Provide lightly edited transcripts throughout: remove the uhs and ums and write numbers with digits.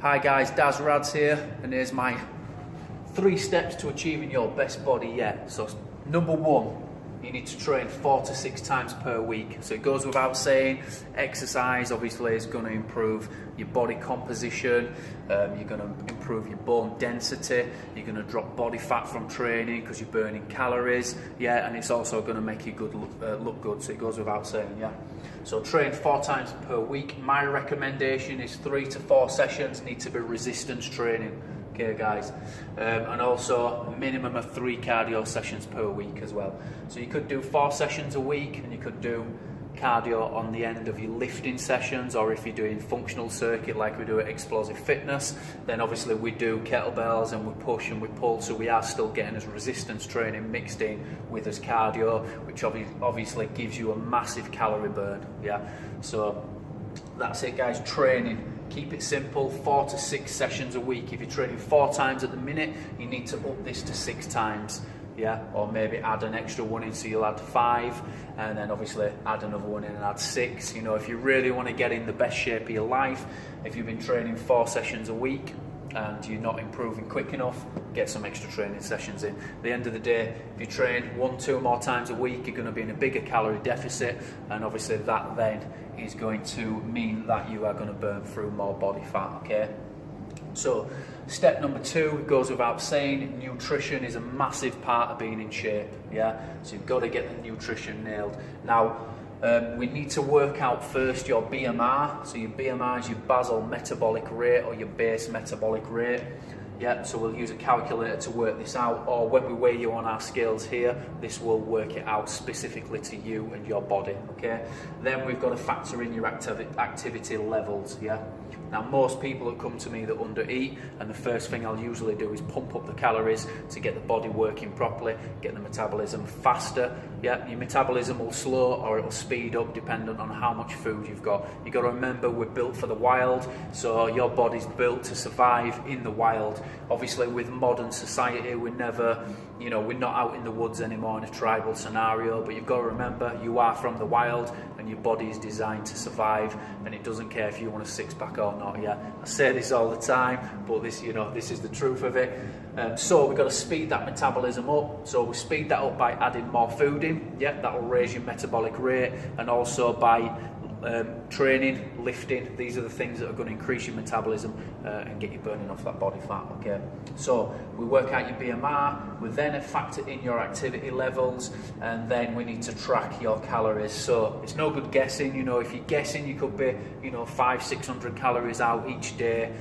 Hi guys, Daz Rads here, and here's my 3 steps to achieving your best body yet. So number 1, you need to train 4 to 6 times per week. So it goes without saying, exercise obviously is going to improve your body composition, you're going to improve your bone density, you're going to drop body fat from training because you're burning calories, yeah, and it's also going to make you look good, so it goes without saying, yeah. So train 4 times per week. My recommendation is 3 to 4 sessions need to be resistance training. Okay guys, and also a minimum of 3 cardio sessions per week as well. So you could do 4 sessions a week, and you could do cardio on the end of your lifting sessions, or if you're doing functional circuit like we do at Explosive Fitness, then obviously we do kettlebells and we push and we pull, so we are still getting as resistance training mixed in with as cardio, which obviously gives you a massive calorie burn, yeah. So that's it guys, training. Keep it simple, 4 to 6 sessions a week. If you're training 4 times at the minute, you need to up this to 6 times, yeah? Or maybe add an extra one in, so you'll add 5, and then obviously add another one in and add 6. You know, if you really want to get in the best shape of your life, if you've been training 4 sessions a week and you're not improving quick enough, get some extra training sessions in. At the end of the day, if you train 1-2 more times a week, you're going to be in a bigger calorie deficit, and obviously that then is going to mean that you are going to burn through more body fat, okay? So step number 2 goes without saying, nutrition is a massive part of being in shape, yeah? So you've got to get the nutrition nailed. Now, we need to work out first your BMR. So your BMR is your basal metabolic rate, or your base metabolic rate. Yeah, so we'll use a calculator to work this out, or when we weigh you on our scales here, this will work it out specifically to you and your body, okay? Then we've got to factor in your activity levels, yeah? Now most people that come to me that undereat, and the first thing I'll usually do is pump up the calories to get the body working properly, get the metabolism faster, yeah? Your metabolism will slow or it'll speed up depending on how much food you've got. You've got to remember we're built for the wild, so your body's built to survive in the wild. Obviously with modern society, we're never, you know, we're not out in the woods anymore in a tribal scenario, but you've got to remember you are from the wild and your body is designed to survive, and it doesn't care if you want a 6-pack or not, yeah. I say this all the time, but this, you know, this is the truth of it. So we've got to speed that metabolism up. So we speed that up by adding more food in, yeah, that will raise your metabolic rate, and also by training, lifting. These are the things that are going to increase your metabolism and get you burning off that body fat, okay? So we work out your BMR, we then factor in your activity levels, and then we need to track your calories. So it's no good guessing, you know, if you're guessing you could be, you know, 500-600 calories out each day,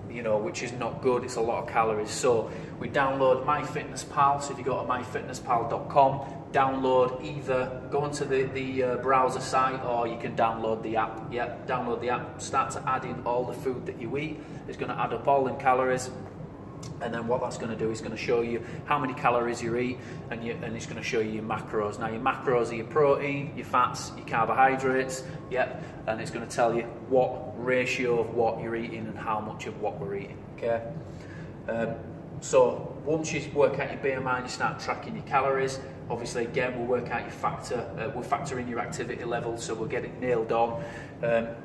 you know, which is not good, it's a lot of calories. So we download MyFitnessPal, so if you go to myfitnesspal.com, download, either go onto the browser site, or you can download the app. Yeah, download the app, start to add in all the food that you eat. It's going to add up all them calories, and then what that's going to do is going to show you how many calories you eat, and it's going to show you your macros. Now your macros are your protein, your fats, your carbohydrates, yeah, and it's going to tell you what ratio of what you're eating and how much of what we're eating, okay? So once you work out your BMI and you start tracking your calories, obviously again we'll work out your we'll factor in your activity levels, so we'll get it nailed on.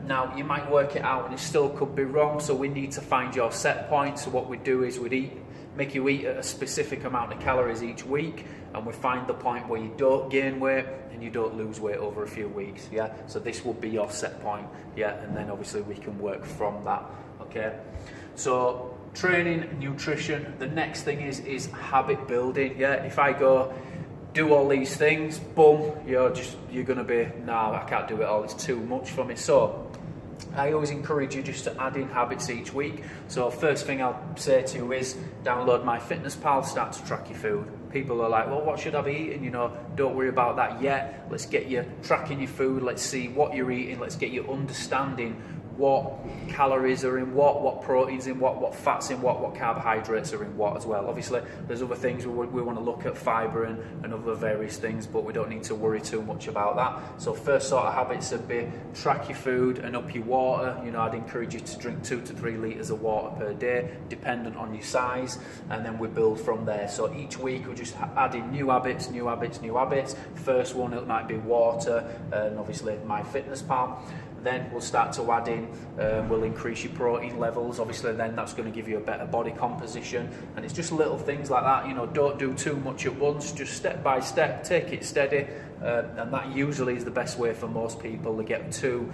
Now you might work it out and it still could be wrong, so we need to find your set point. So what we do is we'd make you eat at a specific amount of calories each week, and we find the point where you don't gain weight and you don't lose weight over a few weeks, yeah? So this will be your set point, yeah, and then obviously we can work from that, okay? So training, nutrition. The next thing is habit building, yeah? If I go do all these things, boom, you're gonna be, no, I can't do it all, it's too much for me. So I always encourage you just to add in habits each week. So first thing I'll say to you is download MyFitnessPal, start to track your food. People are like, well, what should I be eating? You know, don't worry about that yet. Let's get you tracking your food. Let's see what you're eating. Let's get you understanding what calories are in what proteins in what fats in what carbohydrates are in what as well. Obviously there's other things we want to look at, fibre and other various things, but we don't need to worry too much about that. So first sort of habits would be track your food and up your water. You know, I'd encourage you to drink 2 to 3 litres of water per day, dependent on your size, and then we build from there. So each week we just add in new habits. First one, it might be water, and obviously MyFitnessPal. Then we'll start to add in, we'll increase your protein levels. Obviously then that's going to give you a better body composition, and it's just little things like that. You know, don't do too much at once, just step by step, take it steady, and that usually is the best way for most people. They get too,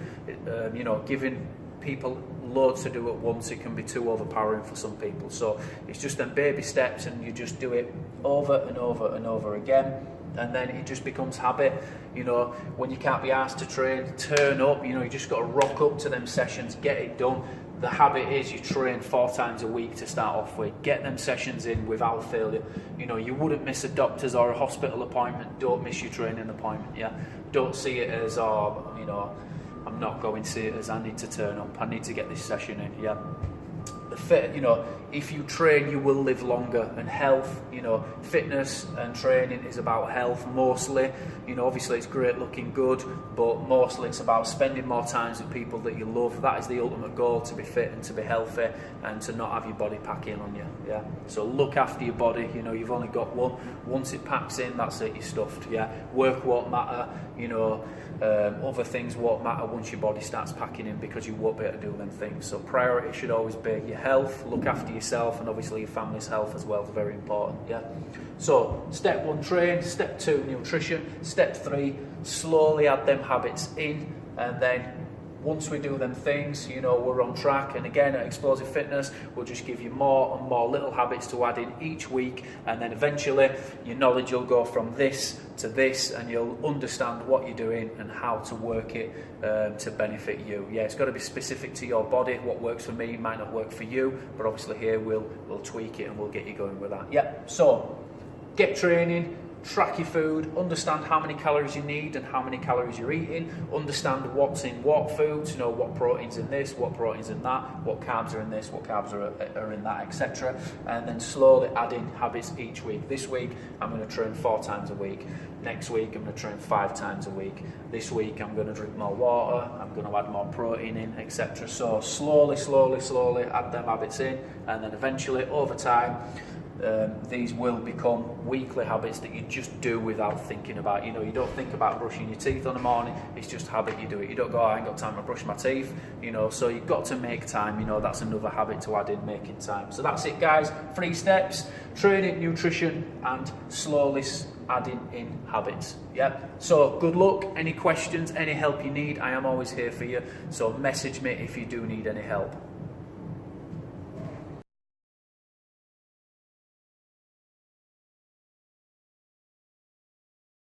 you know, giving people loads to do at once, it can be too overpowering for some people. So it's just them baby steps, and you just do it over and over and over again, and then it just becomes habit. You know, when you can't be asked to train, turn up. You know, you just got to rock up to them sessions, get it done. The habit is you train 4 times a week to start off with. Get them sessions in without failure. You know, you wouldn't miss a doctor's or a hospital appointment. Don't miss your training appointment. Yeah, don't see it as, oh, you know, I'm not going to see it as I need to turn up. I need to get this session in. Yeah. The fit, you know, if you train, you will live longer. And health, you know, fitness and training is about health mostly. You know, obviously it's great looking good, but mostly it's about spending more time with people that you love. That is the ultimate goal, to be fit and to be healthy and to not have your body pack in on you. Yeah. So look after your body. You know, you've only got one. Once it packs in, that's it, you're stuffed. Yeah. Work won't matter. You know, other things won't matter once your body starts packing in, because you won't be able to do them things. So priority should always be your health, look after yourself, and obviously your family's health as well is very important. Yeah. So step 1, train. Step 2, nutrition. Step 3, slowly add them habits in, and then once we do them things, you know, we're on track. And again, at Explosive Fitness, we'll just give you more and more little habits to add in each week, and then eventually your knowledge will go from this to this, and you'll understand what you're doing and how to work it to benefit you. Yeah, it's got to be specific to your body. What works for me might not work for you, but obviously here we'll tweak it and we'll get you going with that. Yeah, so get training. Track your food, understand how many calories you need and how many calories you're eating, understand what's in what foods, you know, what protein's in this, what protein's in that, what carbs are in this, what carbs are in that, etc. And then slowly add in habits each week. This week I'm going to train 4 times a week. Next week I'm going to train 5 times a week. This week I'm going to drink more water, I'm going to add more protein in, etc. So slowly add them habits in, and then eventually over time these will become weekly habits that you just do without thinking about. You know, you don't think about brushing your teeth on the morning, it's just habit, you do it. You don't go, oh, I ain't got time to brush my teeth, you know, so you've got to make time. You know, that's another habit to add in, making time. So that's it, guys. 3 steps: training, nutrition, and slowly adding in habits. Yeah, so good luck. Any questions, any help you need, I am always here for you, so message me if you do need any help.